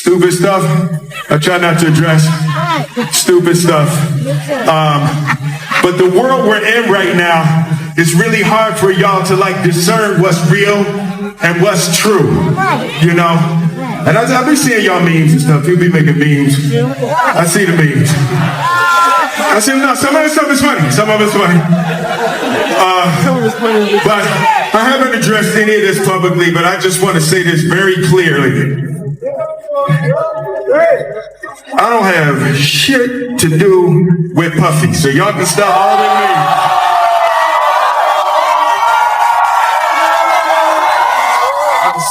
Stupid stuff, I try not to address stupid stuff. But the world we're in right now, it's really hard for y'all to like discern what's real and what's true, you know? And I be seeing y'all memes and stuff. People be making memes. I see the memes. I see them now. Some of this stuff is funny. Some of it's funny. But I haven't addressed any of this publicly, but I just want to say this very clearly. I don't have shit to do with Puffy, so y'all can stop all the memes.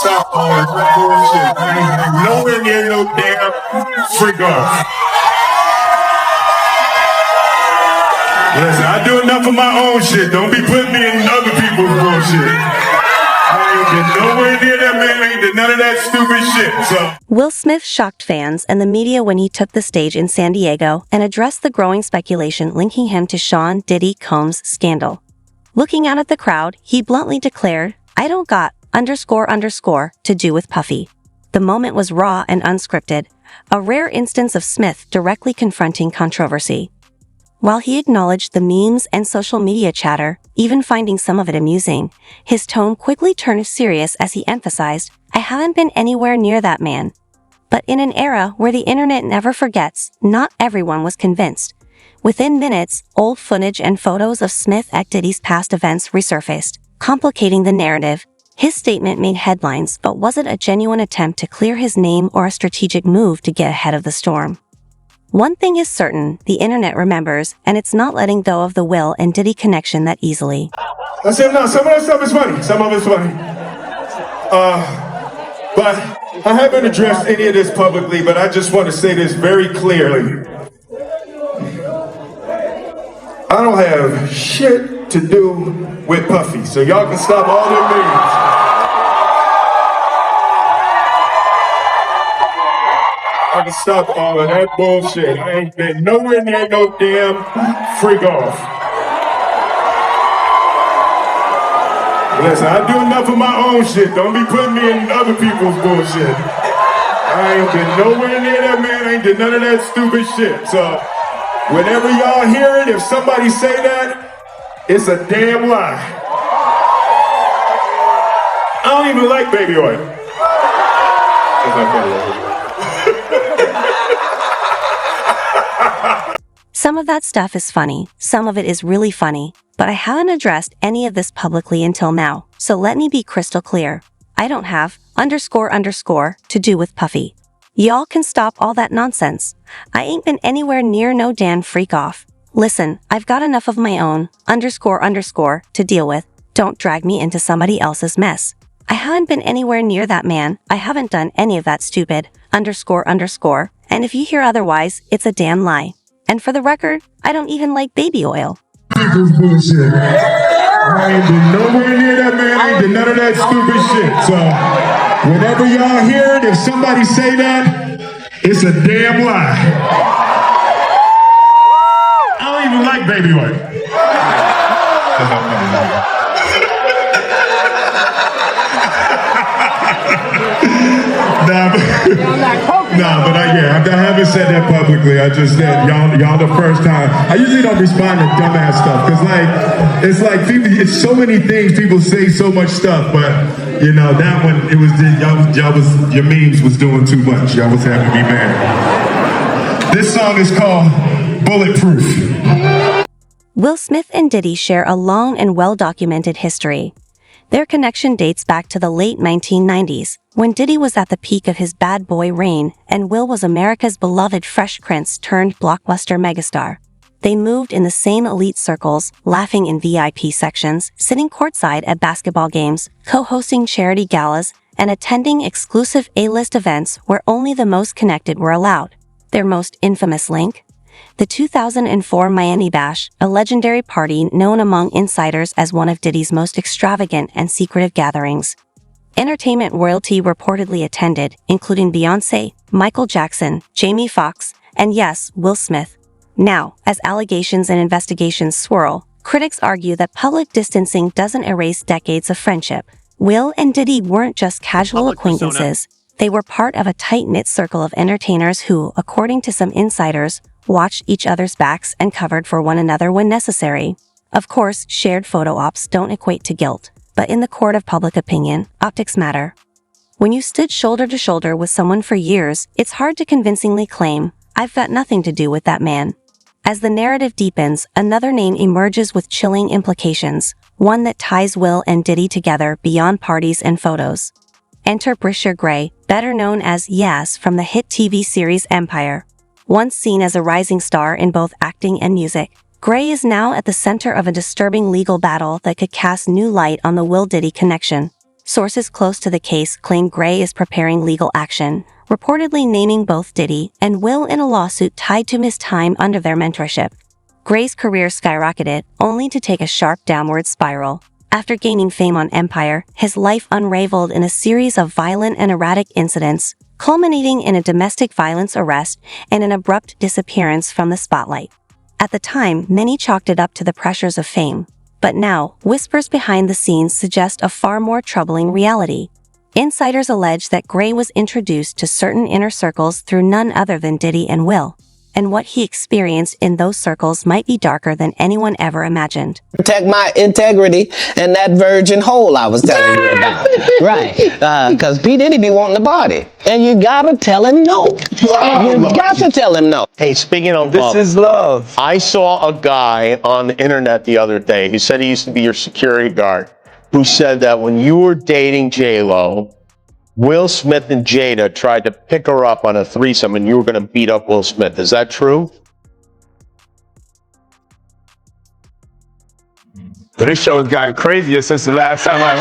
Stop all that bullshit. I ain't nowhere near no damn freak off. Listen, I do enough of my own shit. Don't be putting me in other people's bullshit. I ain't get nowhere near that man. I ain't did none of that stupid shit. So Will Smith shocked fans and the media when he took the stage in San Diego and addressed the growing speculation linking him to Sean Diddy Combs' scandal. Looking out at the crowd, he bluntly declared, "I don't got __ to do with Puffy." The moment was raw and unscripted, a rare instance of Smith directly confronting controversy. While he acknowledged the memes and social media chatter, even finding some of it amusing, his tone quickly turned serious as he emphasized, "I haven't been anywhere near that man." But in an era where the internet never forgets, not everyone was convinced. Within minutes, old footage and photos of Smith at Diddy's past events resurfaced, complicating the narrative. His statement made headlines, but was it a genuine attempt to clear his name or a strategic move to get ahead of the storm? One thing is certain, the internet remembers, and it's not letting go of the Will and Diddy connection that easily. I said, no, some of that stuff is funny. Some of it's funny. But I haven't addressed any of this publicly, but I just want to say this very clearly. I don't have shit to do with Puffy, so y'all can stop all them memes. I can stop all of that bullshit. I ain't been nowhere near no damn freak off. Listen, I do enough of my own shit. Don't be putting me in other people's bullshit. I ain't been nowhere near that man. I ain't did none of that stupid shit. So whenever y'all hear it, if somebody say that, it's a damn lie. I don't even like baby oil. Some of that stuff is funny, some of it is really funny, but I haven't addressed any of this publicly until now, so let me be crystal clear. I don't have __ to do with Puffy. Y'all can stop all that nonsense. I ain't been anywhere near no damn freak off. Listen, I've got enough of my own __ to deal with. Don't drag me into somebody else's mess. I haven't been anywhere near that man. I haven't done any of that stupid __ and if you hear otherwise, it's a damn lie. And for the record, I don't even like baby oil. People's bullshit. I ain't been nowhere near that man. I ain't did none of that stupid shit. So whenever y'all hear it, if somebody say that, it's a damn lie. I don't even like baby oil. But I haven't said that publicly. I just said y'all the first time. I usually don't respond to dumbass stuff because it's like people. It's so many things people say, so much stuff. But you know that one, it was your memes was doing too much. Y'all was having me mad. This song is called Bulletproof. Will Smith and Diddy share a long and well-documented history. Their connection dates back to the late 1990s, when Diddy was at the peak of his bad boy reign and Will was America's beloved Fresh Prince turned blockbuster megastar. They moved in the same elite circles, laughing in VIP sections, sitting courtside at basketball games, co-hosting charity galas, and attending exclusive A-list events where only the most connected were allowed. Their most infamous link? The 2004 Miami Bash, a legendary party known among insiders as one of Diddy's most extravagant and secretive gatherings. Entertainment royalty reportedly attended, including Beyoncé, Michael Jackson, Jamie Foxx, and yes, Will Smith. Now, as allegations and investigations swirl, critics argue that public distancing doesn't erase decades of friendship. Will and Diddy weren't just casual acquaintances. They were part of a tight-knit circle of entertainers who, according to some insiders, watched each other's backs and covered for one another when necessary. Of course, shared photo ops don't equate to guilt, but in the court of public opinion, optics matter. When you stood shoulder to shoulder with someone for years, it's hard to convincingly claim, "I've got nothing to do with that man." As the narrative deepens, another name emerges with chilling implications, one that ties Will and Diddy together beyond parties and photos. Enter Brisher Gray, better known as Yas from the hit TV series Empire. Once seen as a rising star in both acting and music, Gray is now at the center of a disturbing legal battle that could cast new light on the Will-Diddy connection. Sources close to the case claim Gray is preparing legal action, reportedly naming both Diddy and Will in a lawsuit tied to his time under their mentorship. Gray's career skyrocketed, only to take a sharp downward spiral. After gaining fame on Empire, his life unraveled in a series of violent and erratic incidents, culminating in a domestic violence arrest and an abrupt disappearance from the spotlight. At the time, many chalked it up to the pressures of fame. But now, whispers behind the scenes suggest a far more troubling reality. Insiders allege that Gray was introduced to certain inner circles through none other than Diddy and Will, and what he experienced in those circles might be darker than anyone ever imagined. Protect my integrity and that virgin hole I was telling you about. Right. Because P. Diddy be wanting the body. And you gotta tell him no. You got to tell him no. Hey, speaking of This love, is love. I saw a guy on the internet the other day who said he used to be your security guard, who said that when you were dating J-Lo, Will Smith and Jada tried to pick her up on a threesome and you were going to beat up Will Smith. Is that true? But this show has gotten crazier since the last time I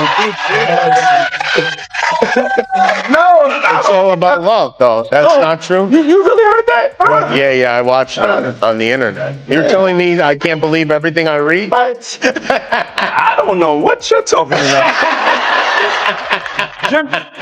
No, It's all about love, though. That's not true? You really heard that? Well, yeah, I watched it on the internet. You're telling me I can't believe everything I read? What? I don't know what you're talking about.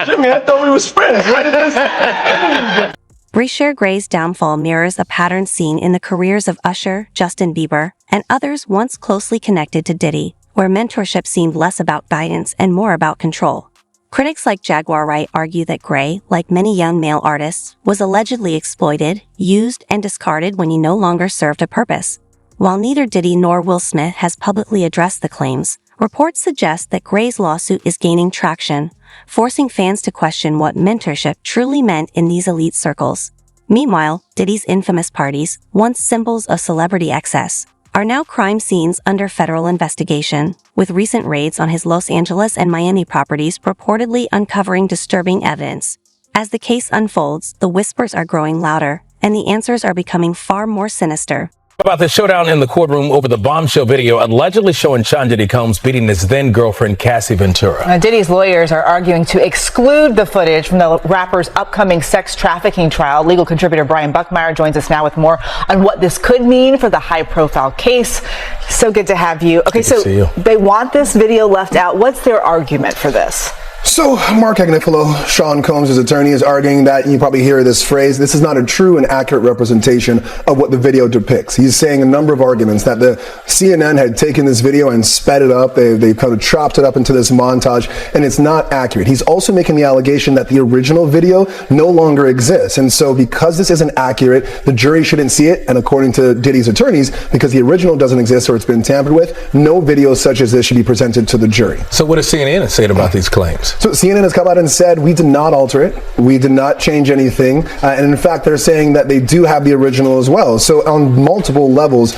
Jimmy, I thought we was friends. What is this? Brisher Gray's downfall mirrors a pattern seen in the careers of Usher, Justin Bieber, and others once closely connected to Diddy, where mentorship seemed less about guidance and more about control. Critics like Jaguar Wright argue that Gray, like many young male artists, was allegedly exploited, used, and discarded when he no longer served a purpose. While neither Diddy nor Will Smith has publicly addressed the claims, reports suggest that Gray's lawsuit is gaining traction, forcing fans to question what mentorship truly meant in these elite circles. Meanwhile, Diddy's infamous parties, once symbols of celebrity excess, are now crime scenes under federal investigation, with recent raids on his Los Angeles and Miami properties reportedly uncovering disturbing evidence. As the case unfolds, the whispers are growing louder, and the answers are becoming far more sinister. About the showdown in the courtroom over the bombshell video allegedly showing Sean Diddy Combs beating his then-girlfriend Cassie Ventura. Now, Diddy's lawyers are arguing to exclude the footage from the rapper's upcoming sex trafficking trial. Legal contributor Brian Buckmeyer joins us now with more on what this could mean for the high-profile case. So good to have you. Okay, so they want this video left out. What's their argument for this? So, Mark Agnifilo, Sean Combs' attorney, is arguing that, you probably hear this phrase, this is not a true and accurate representation of what the video depicts. He's saying a number of arguments that the CNN had taken this video and sped it up. They kind of chopped it up into this montage, and it's not accurate. He's also making the allegation that the original video no longer exists. And so because this isn't accurate, the jury shouldn't see it. And according to Diddy's attorneys, because the original doesn't exist or it's been tampered with, no video such as this should be presented to the jury. So what does CNN say about these claims? So CNN has come out and said, we did not alter it. We did not change anything. And in fact, they're saying that they do have the original as well. So on multiple levels,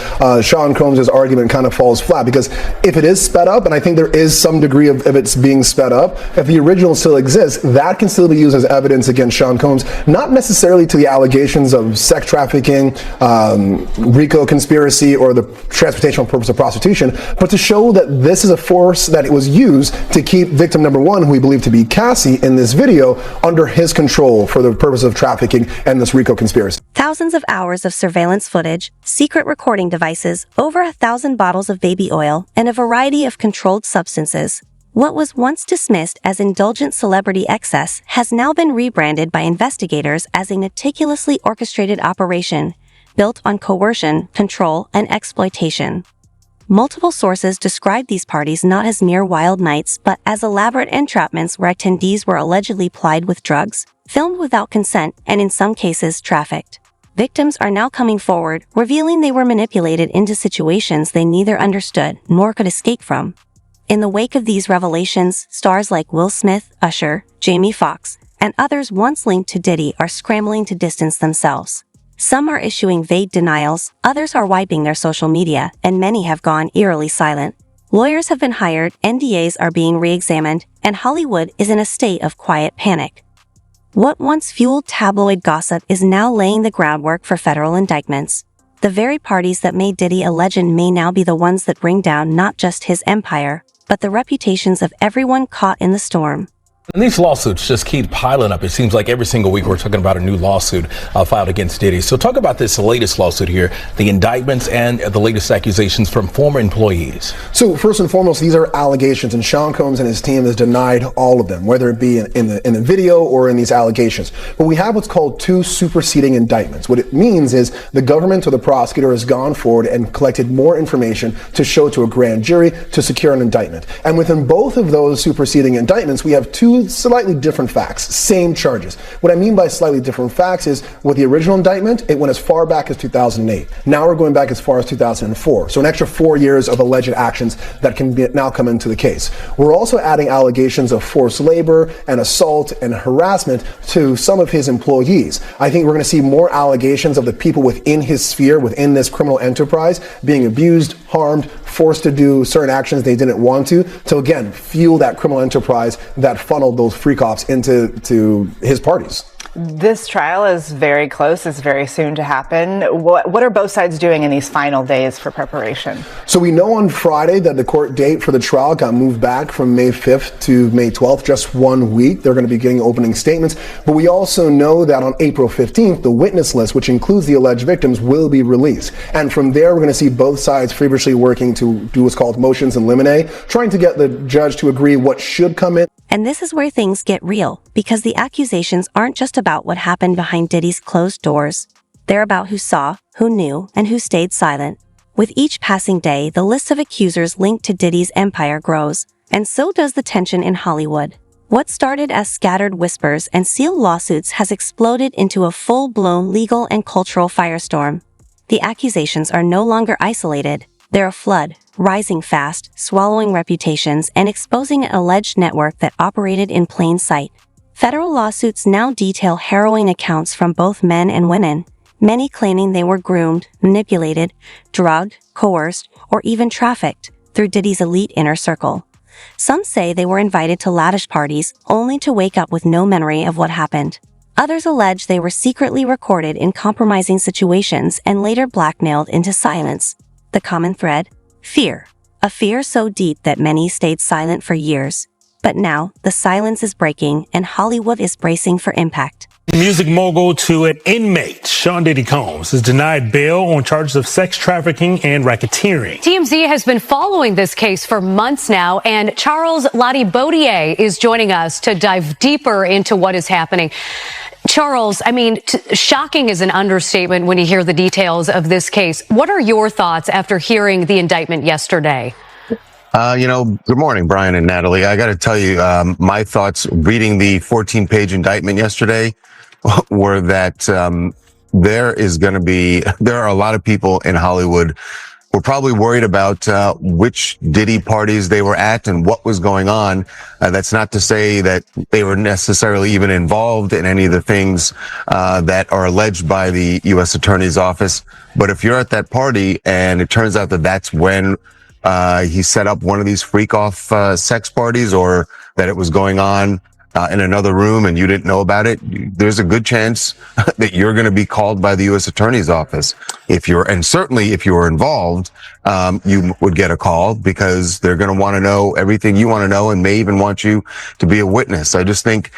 Sean Combs' argument kind of falls flat, because if it is sped up, and I think there is some degree of it's being sped up, if the original still exists, that can still be used as evidence against Sean Combs, not necessarily to the allegations of sex trafficking, RICO conspiracy, or the transportational purpose of prostitution, but to show that this is a force that it was used to keep victim number one, who we believe to be Cassie in this video, under his control for the purpose of trafficking and this RICO conspiracy. Thousands of hours of surveillance footage, secret recording devices, over 1,000 bottles of baby oil, and a variety of controlled substances. What was once dismissed as indulgent celebrity excess has now been rebranded by investigators as a meticulously orchestrated operation, built on coercion, control, and exploitation. Multiple sources describe these parties not as mere wild nights, but as elaborate entrapments where attendees were allegedly plied with drugs, filmed without consent, and in some cases trafficked. Victims are now coming forward, revealing they were manipulated into situations they neither understood nor could escape from. In the wake of these revelations, stars like Will Smith, Usher, Jamie Foxx, and others once linked to Diddy are scrambling to distance themselves. Some are issuing vague denials, others are wiping their social media, and many have gone eerily silent. Lawyers have been hired, NDAs are being re-examined, and Hollywood is in a state of quiet panic. What once fueled tabloid gossip is now laying the groundwork for federal indictments. The very parties that made Diddy a legend may now be the ones that bring down not just his empire, but the reputations of everyone caught in the storm. And these lawsuits just keep piling up. It seems like every single week we're talking about a new lawsuit filed against Diddy. So talk about this latest lawsuit here, the indictments and the latest accusations from former employees. So first and foremost, these are allegations, and Sean Combs and his team has denied all of them, whether it be in the video or in these allegations. But we have what's called two superseding indictments. What it means is the government or the prosecutor has gone forward and collected more information to show to a grand jury to secure an indictment. And within both of those superseding indictments, we have two slightly different facts, same charges. What I mean by slightly different facts is with the original indictment, it went as far back as 2008. Now we're going back as far as 2004. So an extra 4 years of alleged actions that can now come into the case. We're also adding allegations of forced labor and assault and harassment to some of his employees. I think we're going to see more allegations of the people within his sphere, within this criminal enterprise, being abused, harmed, forced to do certain actions they didn't want to again fuel that criminal enterprise that funneled those freak offs into his parties. This trial is very close. It's very soon to happen. What are both sides doing in these final days for preparation? So we know on Friday that the court date for the trial got moved back from May 5th to May 12th, just 1 week. They're going to be getting opening statements. But we also know that on April 15th, the witness list, which includes the alleged victims, will be released. And from there, we're going to see both sides feverishly working to do what's called motions in limine, trying to get the judge to agree what should come in. And this is where things get real, because the accusations aren't just about what happened behind Diddy's closed doors. They're about who saw, who knew, and who stayed silent. With each passing day, the list of accusers linked to Diddy's empire grows, and so does the tension in Hollywood. What started as scattered whispers and sealed lawsuits has exploded into a full-blown legal and cultural firestorm. The accusations are no longer isolated. They're a flood, rising fast, swallowing reputations, and exposing an alleged network that operated in plain sight. Federal lawsuits now detail harrowing accounts from both men and women, many claiming they were groomed, manipulated, drugged, coerced, or even trafficked through Diddy's elite inner circle. Some say they were invited to lavish parties only to wake up with no memory of what happened. Others allege they were secretly recorded in compromising situations and later blackmailed into silence. The common thread? Fear. A fear so deep that many stayed silent for years. But now, the silence is breaking and Hollywood is bracing for impact. Music mogul to an inmate, Sean Diddy Combs, is denied bail on charges of sex trafficking and racketeering. TMZ has been following this case for months now, and Charles Lati-Baudier is joining us to dive deeper into what is happening. Charles, I mean, shocking is an understatement when you hear the details of this case. What are your thoughts after hearing the indictment yesterday? Good morning, Brian and Natalie. I got to tell you, my thoughts reading the 14-page indictment yesterday were that there are a lot of people in Hollywood who are probably worried about which Diddy parties they were at and what was going on. That's not to say that they were necessarily even involved in any of the things that are alleged by the U.S. Attorney's Office. But if you're at that party and it turns out that that's when he set up one of these freak-off sex parties, or that it was going on in another room and you didn't know about it, there's a good chance that you're going to be called by the U.S. Attorney's Office. And certainly if you were involved, you would get a call because they're going to want to know everything you want to know and may even want you to be a witness. I just think,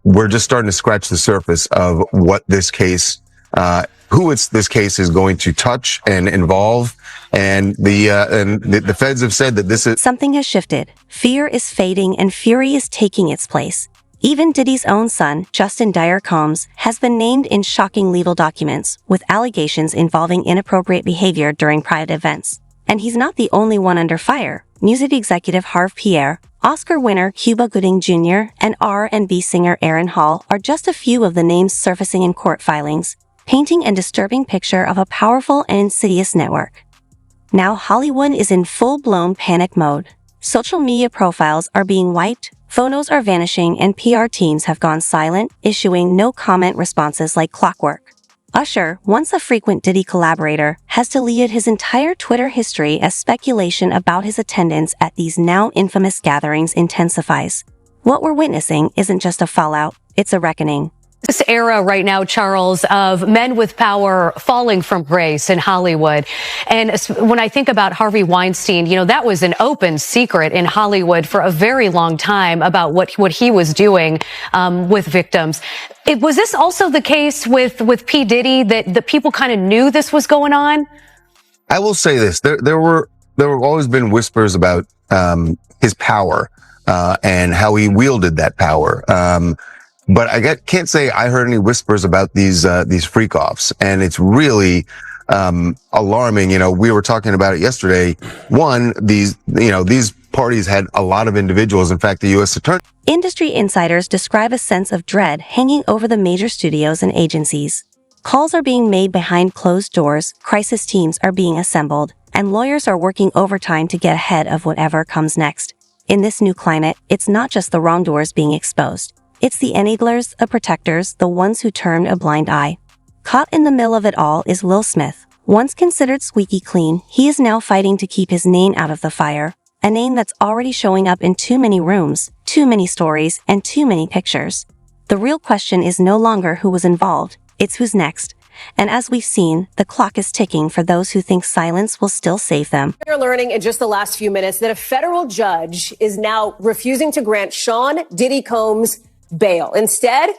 we're just starting to scratch the surface of what this case, this case is going to touch and involve. And the feds have said that this is... Something has shifted. Fear is fading and fury is taking its place. Even Diddy's own son, Justin Dyer Combs, has been named in shocking legal documents, with allegations involving inappropriate behavior during private events. And he's not the only one under fire. Music executive Harve Pierre, Oscar winner Cuba Gooding Jr. and R&B singer Aaron Hall are just a few of the names surfacing in court filings, painting a disturbing picture of a powerful and insidious network. Now Hollywood is in full-blown panic mode. Social media profiles are being wiped, photos are vanishing, and PR teams have gone silent, issuing no-comment responses like clockwork. Usher, once a frequent Diddy collaborator, has deleted his entire Twitter history as speculation about his attendance at these now infamous gatherings intensifies. What we're witnessing isn't just a fallout, it's a reckoning. This era right now, Charles, of men with power falling from grace in Hollywood. And when I think about Harvey Weinstein, that was an open secret in Hollywood for a very long time about what he was doing with victims. Was this also the case with P. Diddy, that the people kind of knew this was going on? I will say this. There were always been whispers about his power and how he wielded that power. But I can't say I heard any whispers about these freak offs, and it's really alarming. We were talking about it yesterday. One, these parties had a lot of individuals. In fact, the U.S. Attorney. Industry insiders describe a sense of dread hanging over the major studios and agencies. Calls are being made behind closed doors, crisis teams are being assembled, and lawyers are working overtime to get ahead of whatever comes next. In this new climate, it's not just the wrongdoers being exposed. It's the enablers, the protectors, the ones who turned a blind eye. Caught in the middle of it all is Will Smith. Once considered squeaky clean, he is now fighting to keep his name out of the fire. A name that's already showing up in too many rooms, too many stories, and too many pictures. The real question is no longer who was involved, it's who's next. And as we've seen, the clock is ticking for those who think silence will still save them. We're learning in just the last few minutes that a federal judge is now refusing to grant Sean Diddy Combs bail. Instead,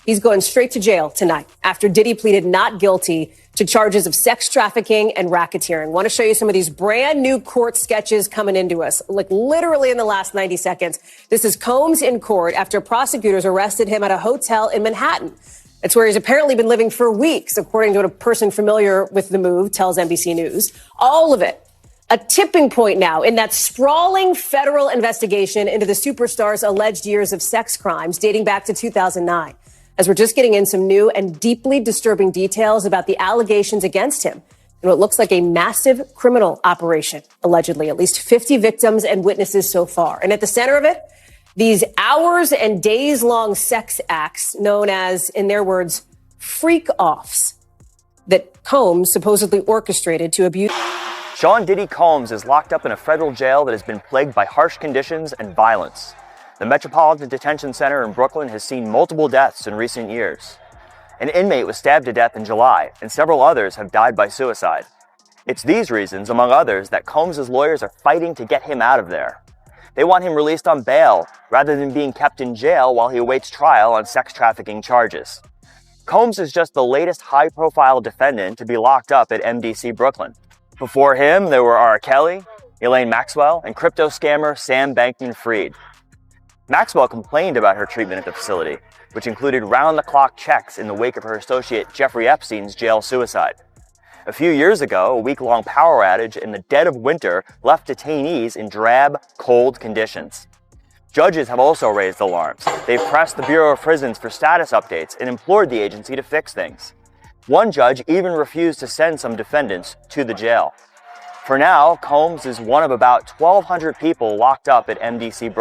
he's going straight to jail tonight after Diddy pleaded not guilty to charges of sex trafficking and racketeering. Want to show you some of these brand new court sketches coming into us, like literally in the last 90 seconds. This is Combs in court after prosecutors arrested him at a hotel in Manhattan. It's where he's apparently been living for weeks, according to what a person familiar with the move tells NBC News. All of it a tipping point now in that sprawling federal investigation into the superstar's alleged years of sex crimes dating back to 2009. As we're just getting in some new and deeply disturbing details about the allegations against him in what looks like a massive criminal operation, allegedly. At least 50 victims and witnesses so far. And at the center of it, these hours and days-long sex acts known as, in their words, freak-offs that Combs supposedly orchestrated to abuse. Sean Diddy Combs is locked up in a federal jail that has been plagued by harsh conditions and violence. The Metropolitan Detention Center in Brooklyn has seen multiple deaths in recent years. An inmate was stabbed to death in July, and several others have died by suicide. It's these reasons, among others, that Combs' lawyers are fighting to get him out of there. They want him released on bail, rather than being kept in jail while he awaits trial on sex trafficking charges. Combs is just the latest high-profile defendant to be locked up at MDC Brooklyn. Before him, there were R. Kelly, Elaine Maxwell, and crypto scammer Sam Bankman-Fried. Maxwell complained about her treatment at the facility, which included round-the-clock checks in the wake of her associate Jeffrey Epstein's jail suicide. A few years ago, a week-long power outage in the dead of winter left detainees in drab, cold conditions. Judges have also raised alarms. They've pressed the Bureau of Prisons for status updates and implored the agency to fix things. One judge even refused to send some defendants to the jail. For now, Combs is one of about 1,200 people locked up at MDC Brooklyn.